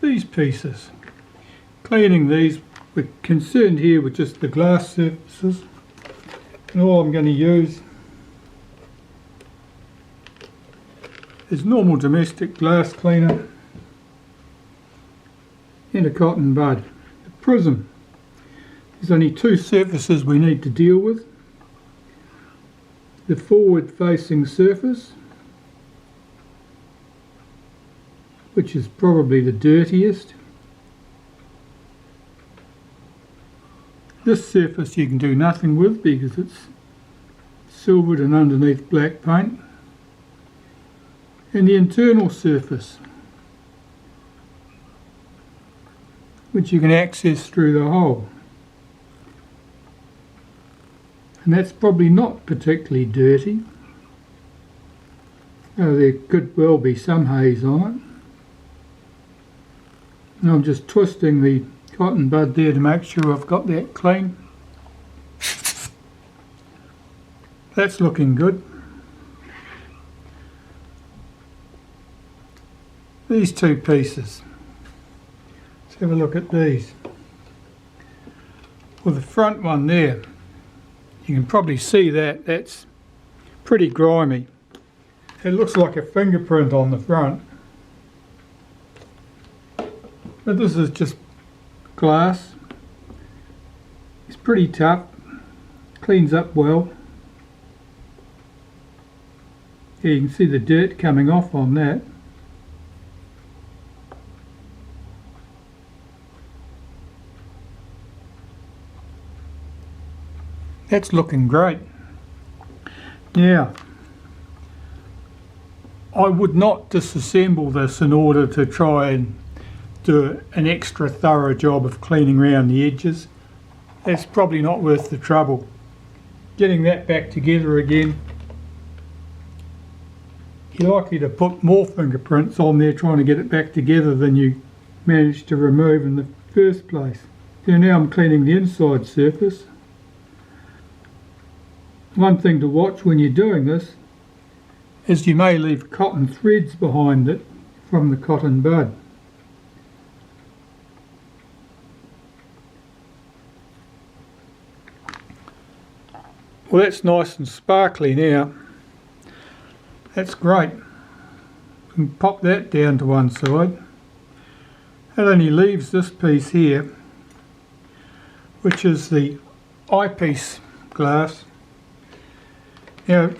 these pieces. Cleaning these, we're concerned here with just the glass surfaces, and all I'm going to use is normal domestic glass cleaner and a cotton bud. A prism. There's only two surfaces we need to deal with. The forward facing surface, which is probably the dirtiest. This surface you can do nothing with because it's silvered and underneath black paint. And the internal surface, which you can access through the hole. And that's probably not particularly dirty. There could well be some haze on it. And I'm just twisting the cotton bud there to make sure I've got that clean. That's looking good. These two pieces. Let's have a look at these. Well, the front one there, you can probably see that that's pretty grimy. It looks like a fingerprint on the front. But this is just glass. It's pretty tough. Cleans up well. Yeah, you can see the dirt coming off on that. That's looking great. Now, I would not disassemble this in order to try and do an extra thorough job of cleaning around the edges. That's probably not worth the trouble. Getting that back together again, you're likely to put more fingerprints on there trying to get it back together than you managed to remove in the first place. So now I'm cleaning the inside surface. One thing to watch when you're doing this is you may leave cotton threads behind it from the cotton bud. Well, that's nice and sparkly now. That's great. You can pop that down to one side. That only leaves this piece here, which is the eyepiece glass. Now,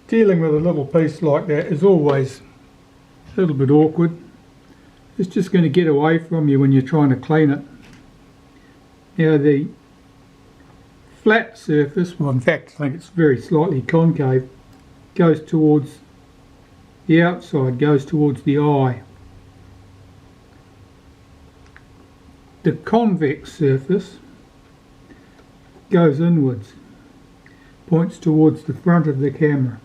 dealing with a little piece like that is always a little bit awkward. It's just going to get away from you when you're trying to clean it. Now, the flat surface, well, in fact I think it's very slightly concave, goes towards the outside, goes towards the eye. The convex surface goes inwards, points towards the front of the camera.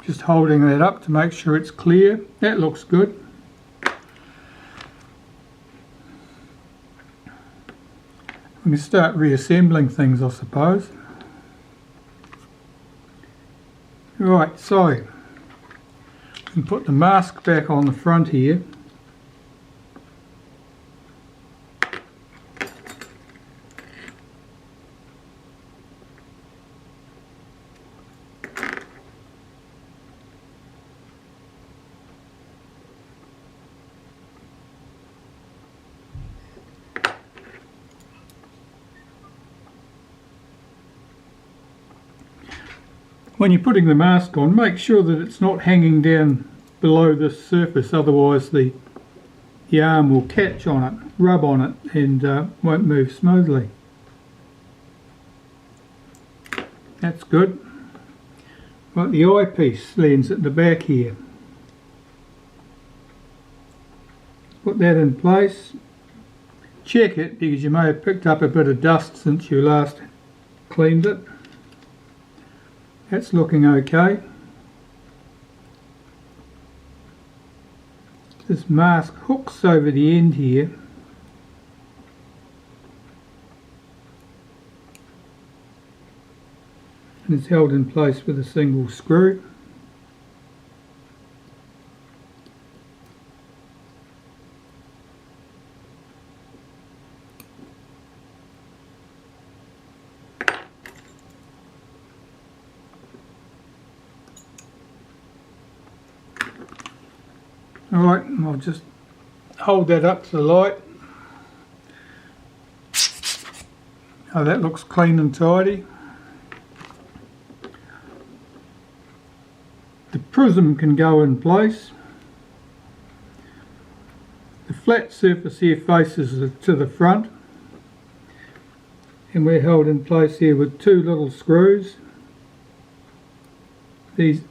Just holding that up to make sure it's clear. That looks good. We can start reassembling things, I suppose. Right, so we can put the mask back on the front here. When you're putting the mask on, make sure that it's not hanging down below this surface, otherwise the arm will catch on it, rub on it, and won't move smoothly. That's good. Right, the eyepiece lens at the back here. Put that in place. Check it because you may have picked up a bit of dust since you last cleaned it. That's looking okay. This mask hooks over the end here. And it's held in place with a single screw. Alright, I'll just hold that up to the light. Oh, that looks clean and tidy. The prism can go in place. The flat surface here faces to the front, and we're held in place here with two little screws. These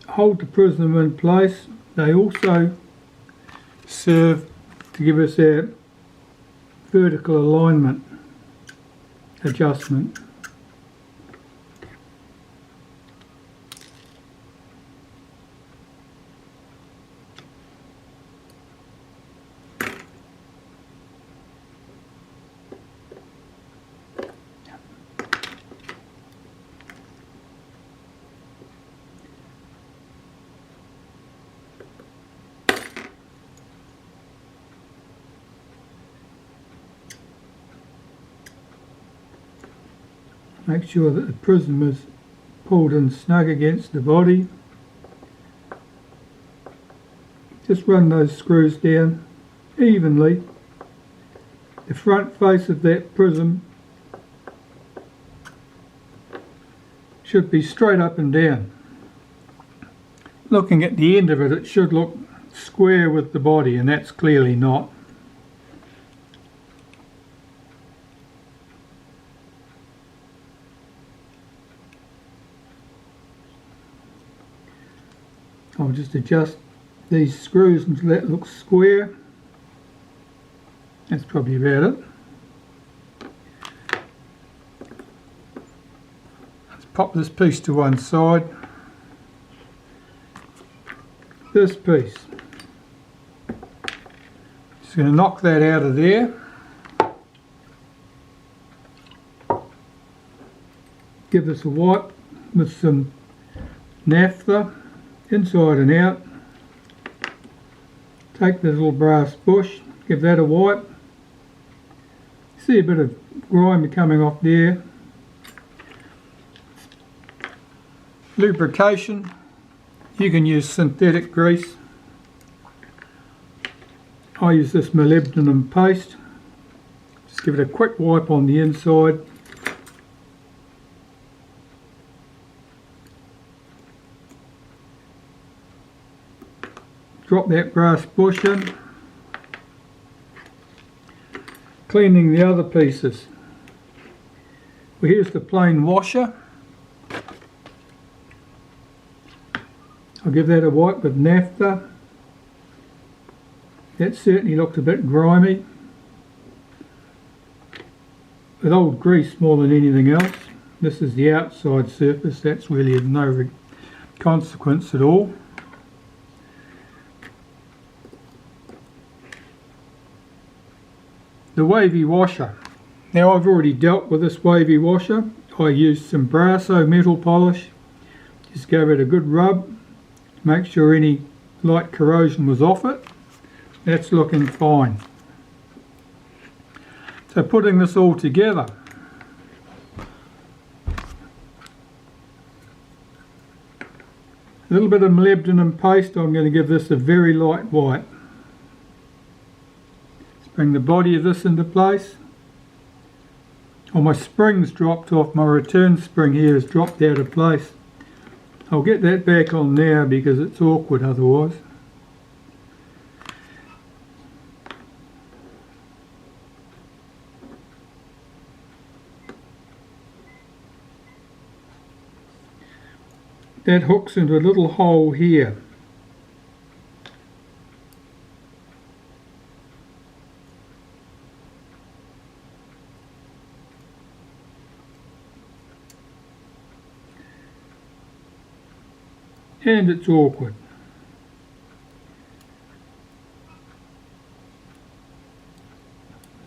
hold the prism in place. They also serve to give us our vertical alignment adjustment. Make sure that the prism is pulled in snug against the body. Just run those screws down evenly. The front face of that prism should be straight up and down. Looking at the end of it, it should look square with the body, and that's clearly not. I'll just adjust these screws until that looks square. That's probably about it. Let's pop this piece to one side. This piece, just going to knock that out of there. Give this a wipe with some naphtha. Inside and out. Take the little brass bush, give that a wipe. See a bit of grime coming off there. Lubrication, you can use synthetic grease. I use this molybdenum paste. Just give it a quick wipe on the inside. Drop that brass bush in, cleaning the other pieces. Well, here's the plain washer. I'll give that a wipe with naphtha. That certainly looked a bit grimy, with old grease more than anything else. This is the outside surface, that's really of no consequence at all. The wavy washer. Now I've already dealt with this wavy washer. I used some Brasso metal polish. Just gave it a good rub. Make sure any light corrosion was off it. That's looking fine. So putting this all together. A little bit of molybdenum paste. I'm going to give this a very light wipe. Bring the body of this into place. Oh, my spring's dropped off. My return spring here has dropped out of place. I'll get that back on now because it's awkward otherwise. That hooks into a little hole here. And it's awkward.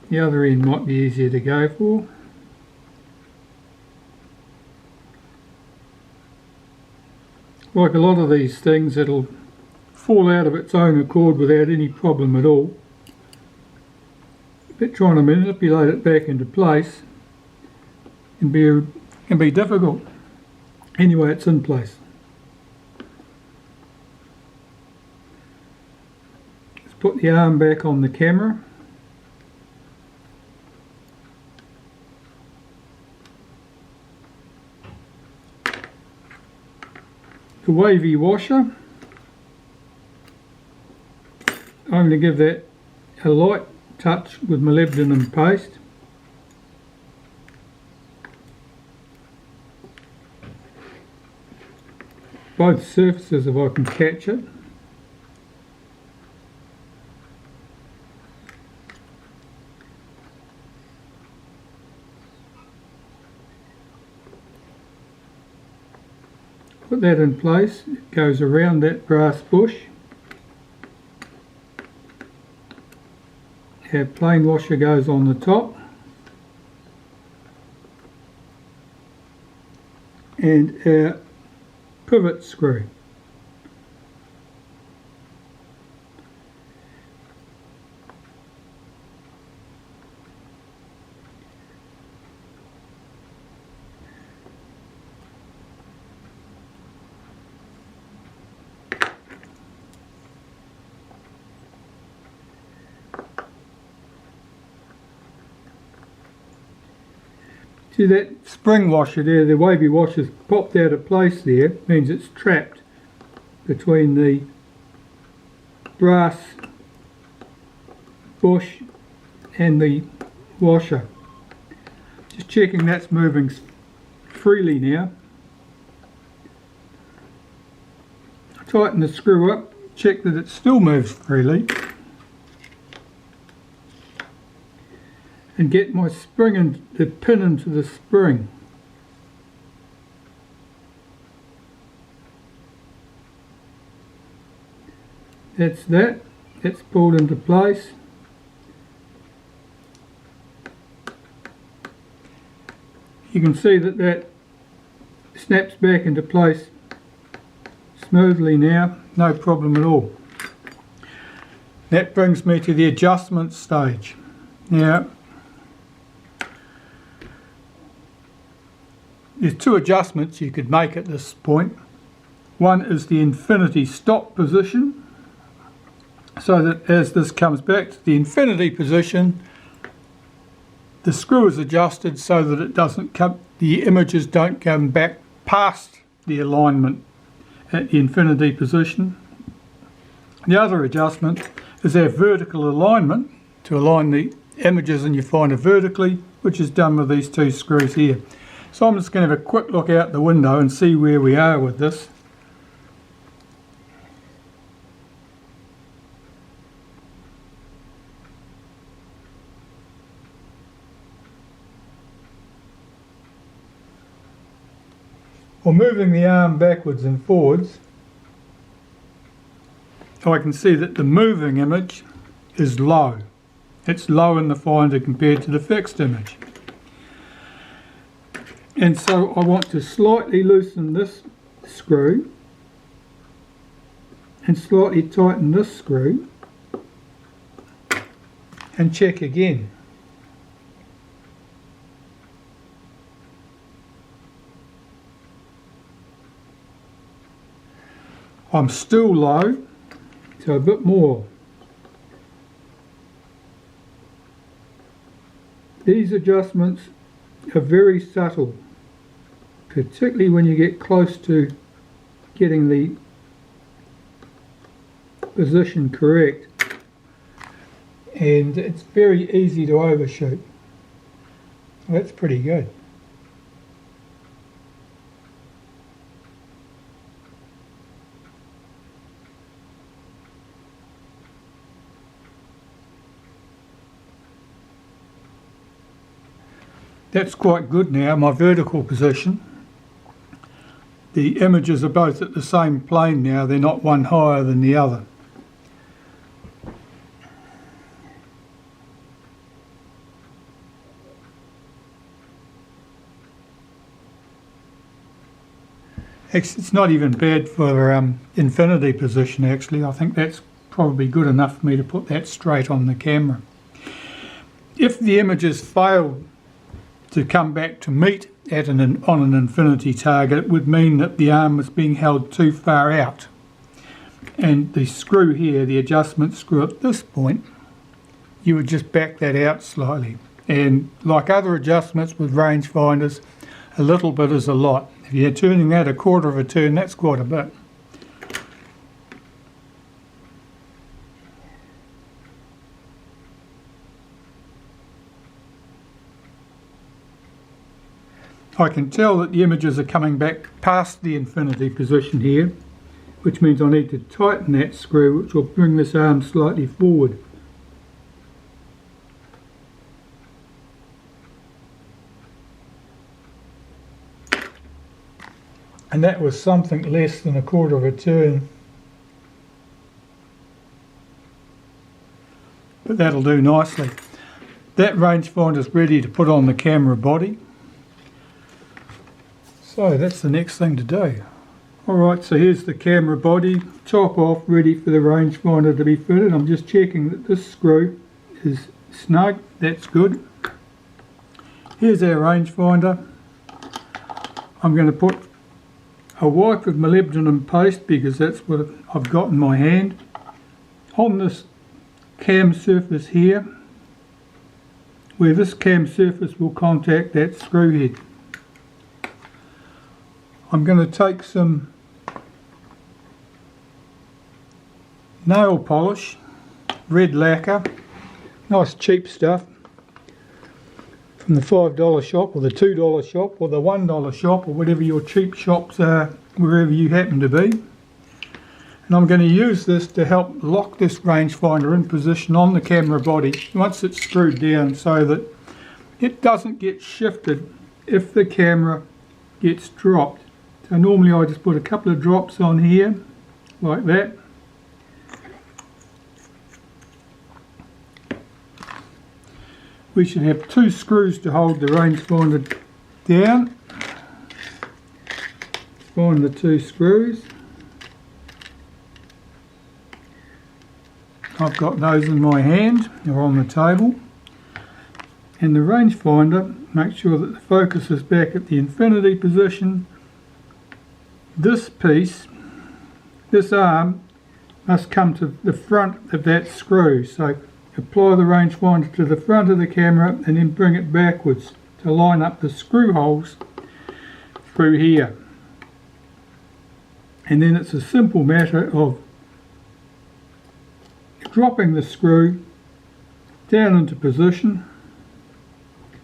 The other end might be easier to go for. Like a lot of these things, it'll fall out of its own accord without any problem at all. But trying to manipulate it back into place can be difficult. Anyway, it's in place. put the arm back on the camera. The wavy washer, I'm going to give that a light touch with molybdenum paste. Both surfaces if I can catch it. Put that in place, it goes around that brass bush. Our plain washer goes on the top. And our pivot screw. See that spring washer there, the wavy washer's popped out of place there, means it's trapped between the brass bush and the washer. Just checking that's moving freely now. Tighten the screw up, check that it still moves freely. And get my spring and the pin into the spring. That's pulled into place. You can see that snaps back into place smoothly now, no problem at all. That brings me to the adjustment stage. Now, there's two adjustments you could make at this point. One is the infinity stop position, so that as this comes back to the infinity position, the screw is adjusted so that it doesn't come, the images don't come back past the alignment at the infinity position. The other adjustment is our vertical alignment, to align the images in your finder vertically, which is done with these two screws here. So I'm just going to have a quick look out the window and see where we are with this. Well, moving the arm backwards and forwards, I can see that the moving image is low. It's low in the finder compared to the fixed image. And so I want to slightly loosen this screw and slightly tighten this screw and check again. I'm still low, so a bit more. These adjustments are very subtle, particularly when you get close to getting the position correct, and it's very easy to overshoot. That's pretty good. That's quite good now, my vertical position. The images are both at the same plane now, they're not one higher than the other. It's not even bad for infinity position actually. I think that's probably good enough for me to put that straight on the camera. If the images failed to come back to meet at on an infinity target, it would mean that the arm was being held too far out. and the screw here, the adjustment screw at this point, you would just back that out slightly. And like other adjustments with rangefinders, a little bit is a lot. If you're turning that a quarter of a turn, that's quite a bit. I can tell that the images are coming back past the infinity position here, which means I need to tighten that screw, which will bring this arm slightly forward. And that was something less than a quarter of a turn. But that'll do nicely. That rangefinder is ready to put on the camera body. So that's the next thing to do. Alright, so here's the camera body, top off, ready for the rangefinder to be fitted. I'm just checking that this screw is snug, that's good. Here's our rangefinder. I'm going to put a wipe of molybdenum paste, because that's what I've got in my hand, on this cam surface here, where this cam surface will contact that screw head. I'm going to take some nail polish, red lacquer, nice cheap stuff from the $5 shop or the $2 shop or the $1 shop or whatever your cheap shops are, wherever you happen to be. And I'm going to use this to help lock this rangefinder in position on the camera body once it's screwed down, so that it doesn't get shifted if the camera gets dropped. So normally I just put a couple of drops on here, like that. We should have 2 screws to hold the rangefinder down. Find the 2 screws. I've got those in my hand, they're on the table. And the rangefinder, make sure that the focus is back at the infinity position. This piece, this arm, must come to the front of that screw. So apply the rangefinder to the front of the camera and then bring it backwards to line up the screw holes through here. And then it's a simple matter of dropping the screw down into position.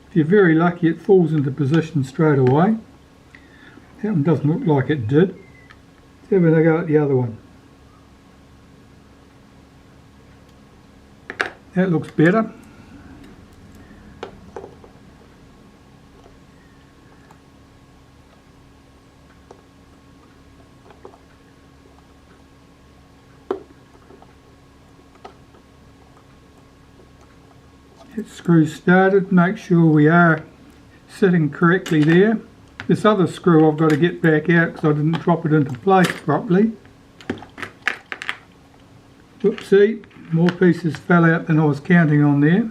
If you're very lucky, it falls into position straight away. That one doesn't look like it did. Let's have a go at the other one. That looks better. That screw's started. Make sure we are sitting correctly there. This other screw I've got to get back out because I didn't drop it into place properly. Whoopsie, more pieces fell out than I was counting on there.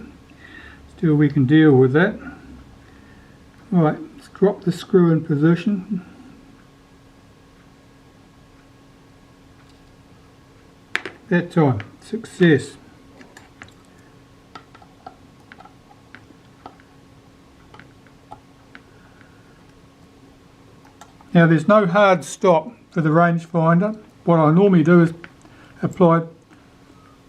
Still, we can deal with that. Right, let's drop the screw in position. That time, success. Now there's no hard stop for the rangefinder. What I normally do is apply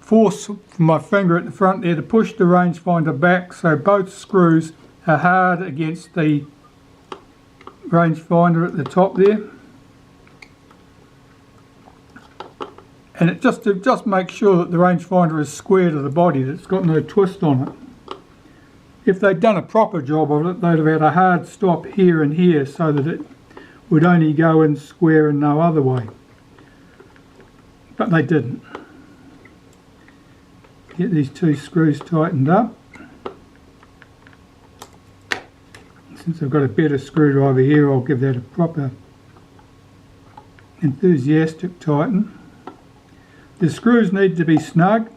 force from my finger at the front there to push the rangefinder back so both screws are hard against the rangefinder at the top there. And it just makes sure that the rangefinder is square to the body, that it's got no twist on it. If they'd done a proper job of it, they'd have had a hard stop here and here so that it would only go in square and no other way. But they didn't. Get these 2 screws tightened up. Since I've got a better screwdriver here, I'll give that a proper enthusiastic tighten. The screws need to be snug,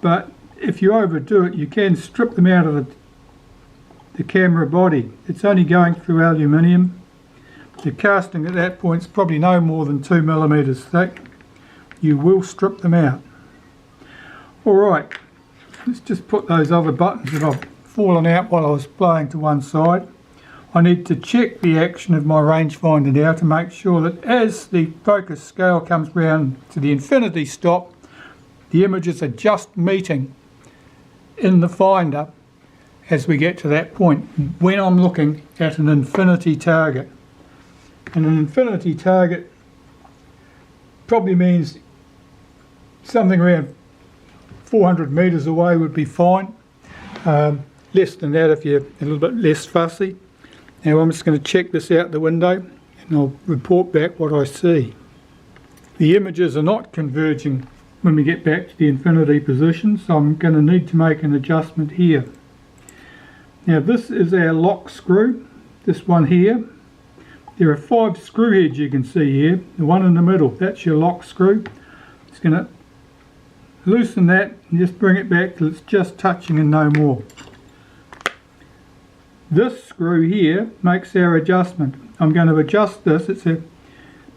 but if you overdo it, you can strip them out of the camera body. It's only going through aluminium, the casting at that point is probably no more than 2 millimeters thick. You will strip them out. Alright, let's just put those other buttons that have fallen out while I was playing to one side. I need to check the action of my rangefinder now to make sure that as the focus scale comes round to the infinity stop, the images are just meeting in the finder as we get to that point when I'm looking at an infinity target. And an infinity target probably means something around 400 meters away would be fine. Less than that if you're a little bit less fussy. Now I'm just going to check this out the window and I'll report back what I see. The images are not converging when we get back to the infinity position, so I'm going to need to make an adjustment here. Now this is our lock screw, this one here. There are 5 screw heads you can see here, the one in the middle, that's your lock screw. Just going to loosen that and just bring it back till it's just touching and no more. This screw here makes our adjustment. I'm going to adjust this, it's an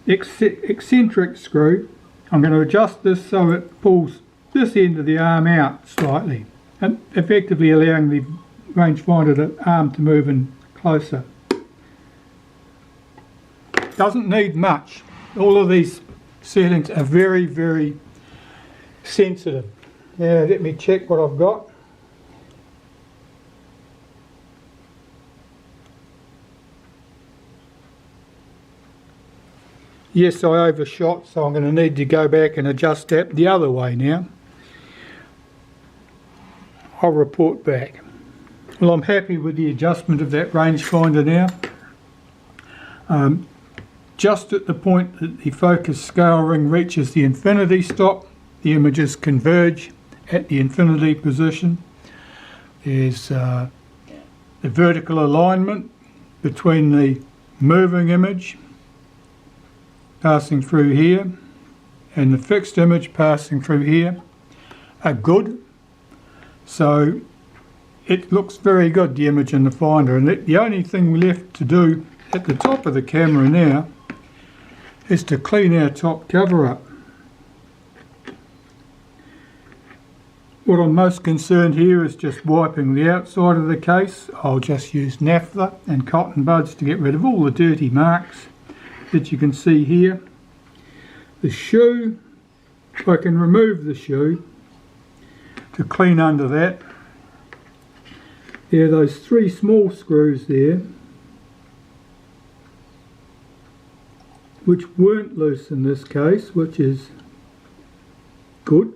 eccentric screw. I'm going to adjust this so it pulls this end of the arm out slightly and effectively allowing the rangefinder arm to move in closer. Doesn't need much. All of these settings are very, very sensitive. Now let me check what I've got. Yes, I overshot, so I'm going to need to go back and adjust that the other way now. I'll report back. Well, I'm happy with the adjustment of that rangefinder now. Just at the point that the focus scale ring reaches the infinity stop, the images converge at the infinity position. There's the vertical alignment between the moving image passing through here and the fixed image passing through here are good. So it looks very good, the image in the finder, and the only thing left to do at the top of the camera now is to clean our top cover up. What I'm most concerned here is just wiping the outside of the case. I'll just use Naphtha and cotton buds to get rid of all the dirty marks that you can see here. The shoe, if I can remove the shoe to clean under that. There are those 3 small screws there which weren't loose in this case, which is good.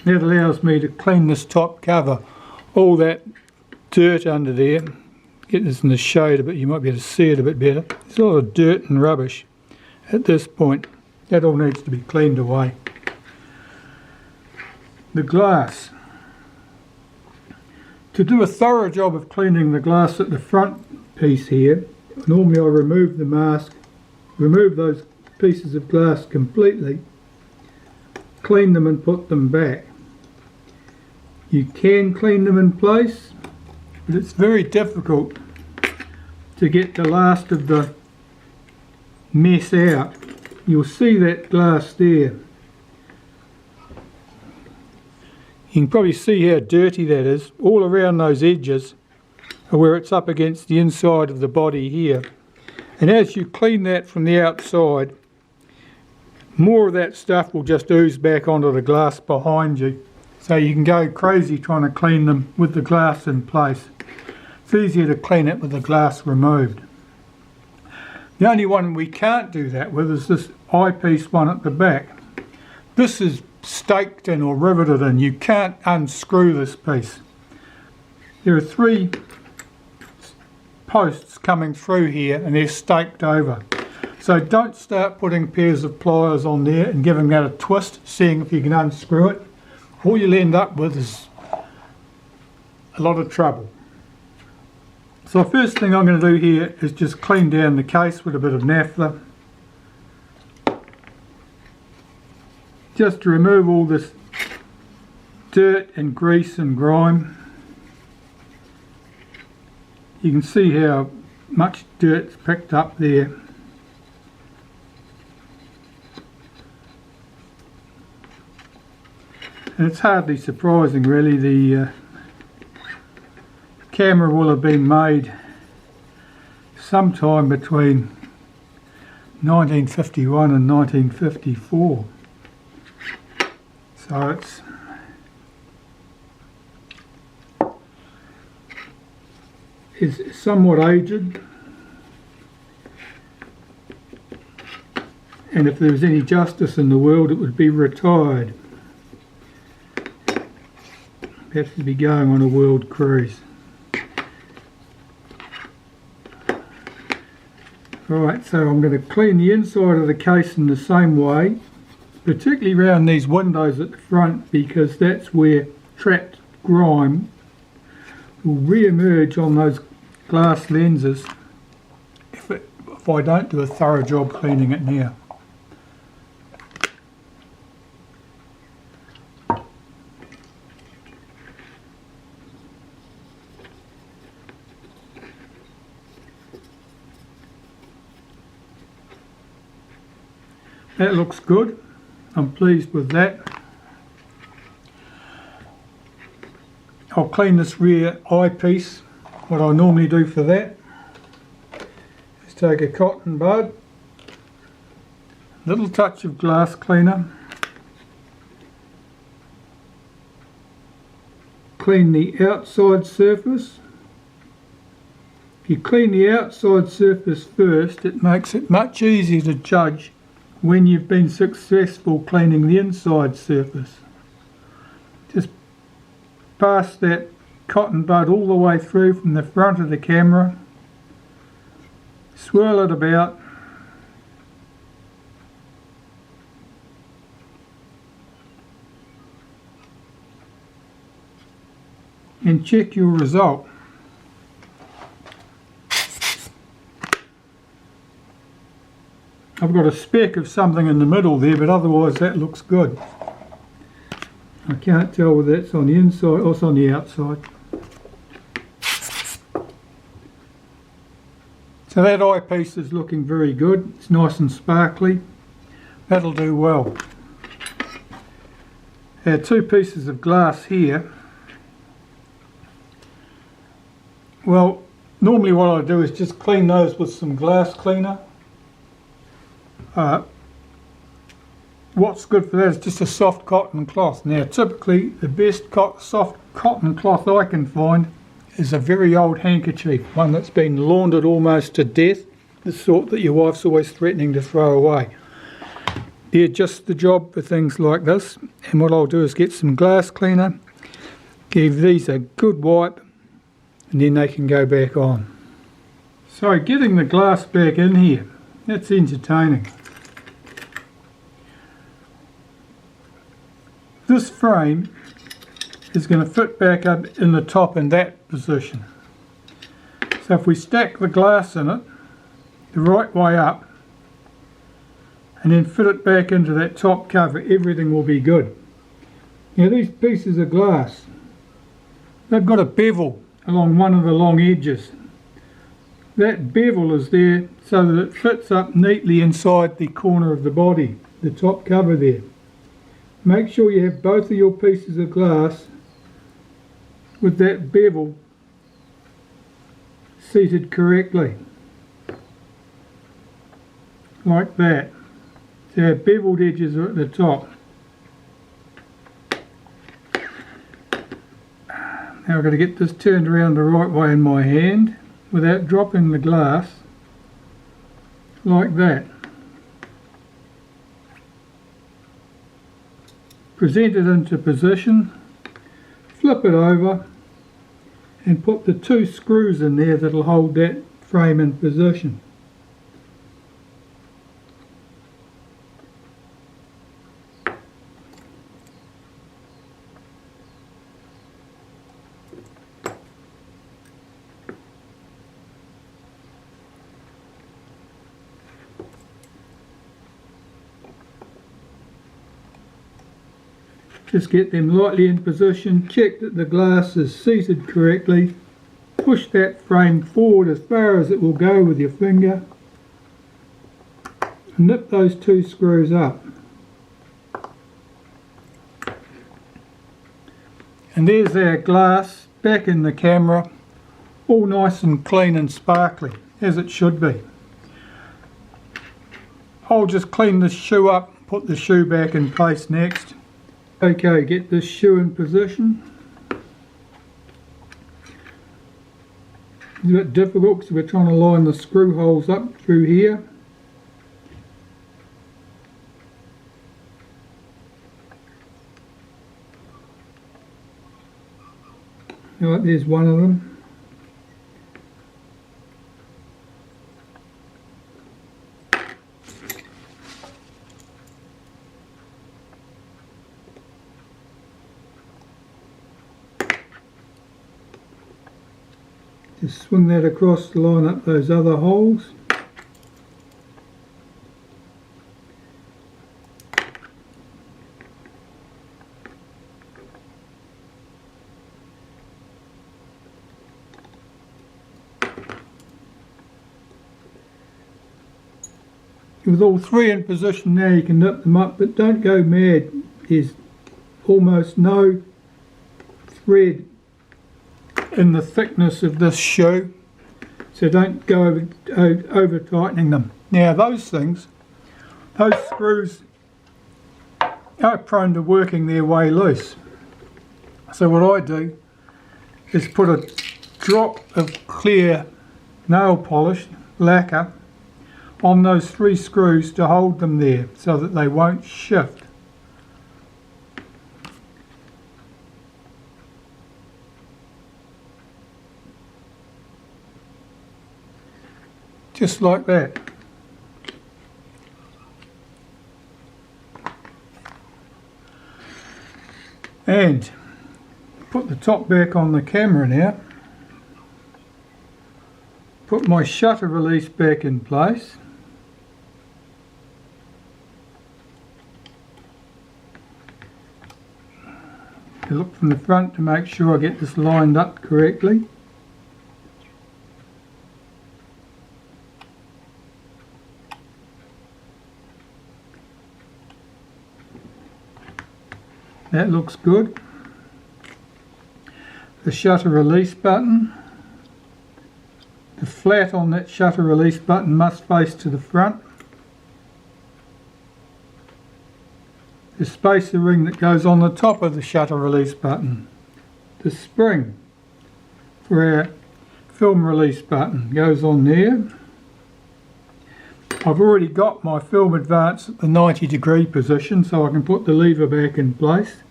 That allows me to clean this top cover, all that dirt under there. Get this in the shade a bit, you might be able to see it a bit better. There's a lot of dirt and rubbish at this point. That all needs to be cleaned away. The glass. To do a thorough job of cleaning the glass at the front piece here, normally I remove the mask, remove those pieces of glass completely, clean them and put them back. You can clean them in place, but it's very difficult to get the last of the mess out. You'll see that glass there. You can probably see how dirty that is. All around those edges are where it's up against the inside of the body here. And as you clean that from the outside, more of that stuff will just ooze back onto the glass behind you. So you can go crazy trying to clean them with the glass in place. It's easier to clean it with the glass removed. The only one we can't do that with is this eyepiece one at the back. This is staked in or riveted in. You can't unscrew this piece. There are 3 posts coming through here and they're staked over. So don't start putting pairs of pliers on there and giving that a twist, seeing if you can unscrew it. All you'll end up with is a lot of trouble. So the first thing I'm going to do here is just clean down the case with a bit of Naphtha. just to remove all this dirt and grease and grime. You can see how much dirt's picked up there. And it's hardly surprising really, the camera will have been made sometime between 1951 and 1954. So it's somewhat aged, and if there was any justice in the world it would be retired. Perhaps to be going on a world cruise. Right, so I'm going to clean the inside of the case in the same way, particularly around these windows at the front, because that's where trapped grime will re-emerge on those glass lenses if I don't do a thorough job cleaning it now. That looks good. I'm pleased with that. I'll clean this rear eyepiece. What I normally do for that is take a cotton bud, little touch of glass cleaner, clean the outside surface. If you clean the outside surface first, it makes it much easier to judge when you've been successful cleaning the inside surface. Just pass that cotton bud all the way through from the front of the camera, swirl it about, and check your result. I've got a speck of something in the middle there, but otherwise that looks good. I can't tell whether that's on the inside or it's on the outside. So that eyepiece is looking very good. It's nice and sparkly. That'll do well. I have two pieces of glass here. Well, normally what I do is just clean those with some glass cleaner. What's good for that is just a soft cotton cloth. Now typically the best soft cotton cloth I can find is a very old handkerchief, one that's been laundered almost to death, the sort that your wife's always threatening to throw away. They're just the job for things like this, and what I'll do is get some glass cleaner, give these a good wipe, and then they can go back on. So getting the glass back in here, that's entertaining. This frame is going to fit back up in the top in that position. So if we stack the glass in it the right way up and then fit it back into that top cover, everything will be good. Now these pieces of glass, they've got a bevel along one of the long edges. That bevel is there so that it fits up neatly inside the corner of the body, the top cover there. Make sure you have both of your pieces of glass with that bevel seated correctly, like that. So our beveled edges are at the top. Now I've got to get this turned around the right way in my hand without dropping the glass, like that. Present it into position, flip it over and put the two screws in there that'll hold that frame in position. Just get them lightly in position, check that the glass is seated correctly, push that frame forward as far as it will go with your finger, and nip those two screws up. And there's our glass back in the camera, all nice and clean and sparkly, as it should be. I'll just clean this shoe up, put the shoe back in place next. Okay, get this shoe in position. It's a bit difficult because we're trying to line the screw holes up through here. Right, there's one of them. Just swing that across to line up those other holes. With all three in position now, you can nip them up, but don't go mad. There's almost no thread in the thickness of this shoe, so don't go over tightening them. Now those things, those screws are prone to working their way loose. So what I do is put a drop of clear nail polish, lacquer, on those three screws to hold them there so that they won't shift. Just like that. And put the top back on the camera now. Put my shutter release back in place. I look from the front to make sure I get this lined up correctly. That looks good. The shutter release button. The flat on that shutter release button must face to the front. The spacer ring that goes on the top of the shutter release button. The spring for our film release button goes on there. I've already got my film advance at the 90-degree position, so I can put the lever back in place.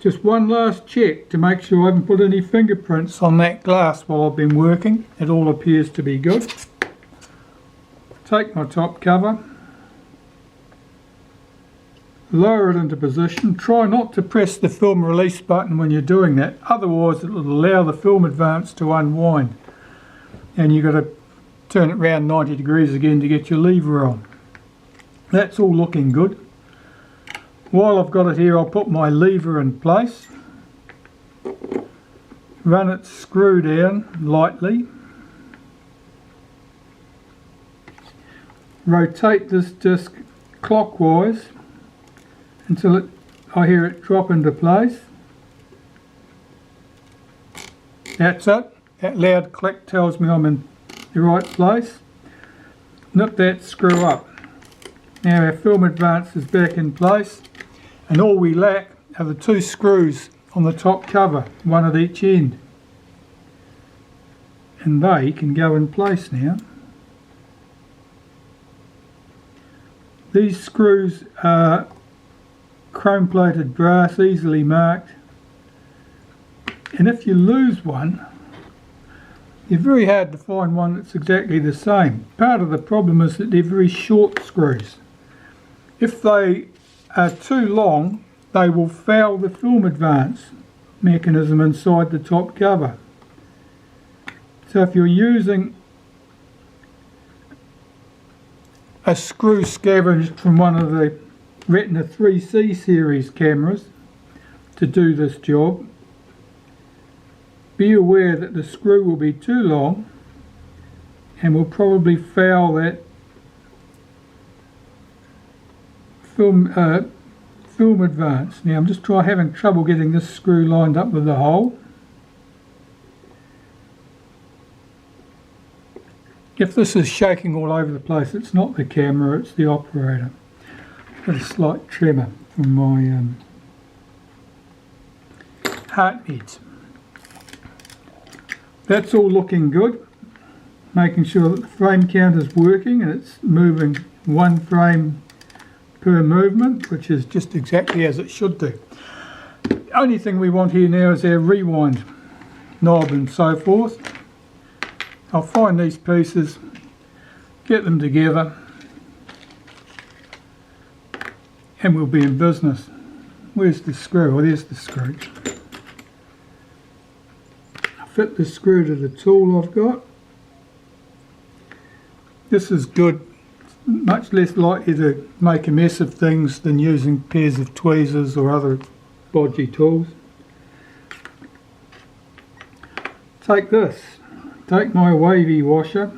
Just one last check to make sure I haven't put any fingerprints on that glass while I've been working. It all appears to be good. Take my top cover, lower it into position. Try not to press the film release button when you're doing that, otherwise it will allow the film advance to unwind, and you've got to turn it round 90 degrees again to get your lever on. That's all looking good. While I've got it here, I'll put my lever in place, run its screw down lightly, rotate this disc clockwise until I hear it drop into place. That's it. That loud click tells me I'm in the right place. Nip that screw up. Now our film advance is back in place, and all we lack are the two screws on the top cover, one at each end, and they can go in place now. These screws are chrome plated brass, easily marked, and if you lose one, you're very hard to find one that's exactly the same. Part of the problem is that they're very short screws. If they are too long, they will foul the film advance mechanism inside the top cover. So if you're using a screw scavenged from one of the Retina IIIc series cameras, to do this job. Be aware that the screw will be too long and will probably foul that film advance. Now I'm just having trouble getting this screw lined up with the hole. If this is shaking all over the place, it's not the camera, it's the operator. Got a slight tremor from my heartbeats. That's all looking good. Making sure that the frame count is working and it's moving 1 frame per movement, which is just exactly as it should do. The only thing we want here now is our rewind knob and so forth. I'll find these pieces, get them together, and we'll be in business. Where's the screw? Oh, there's the screw. I'll fit the screw to the tool I've got. This is good. Much less likely to make a mess of things than using pairs of tweezers or other bodgy tools. Take my wavy washer,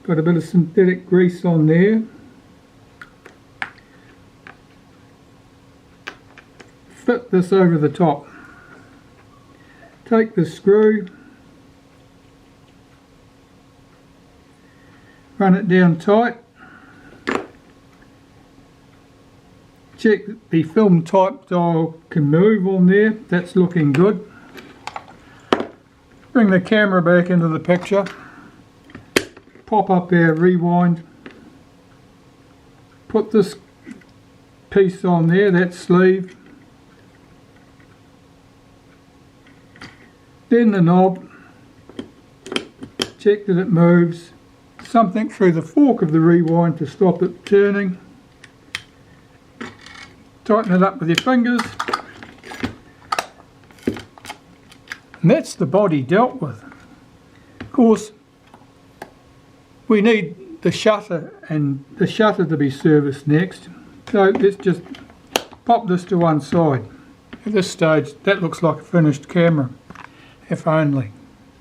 got a bit of synthetic grease on there, fit this over the top, take the screw, run it down tight, check that the film type dial can move on there, that's looking good. Bring the camera back into the picture, pop up our rewind, put this piece on there, that sleeve, then the knob, check that it moves, something through the fork of the rewind to stop it turning, tighten it up with your fingers. And that's the body dealt with. Of course, we need the shutter and the shutter to be serviced next. So let's just pop this to one side. At this stage, that looks like a finished camera, if only.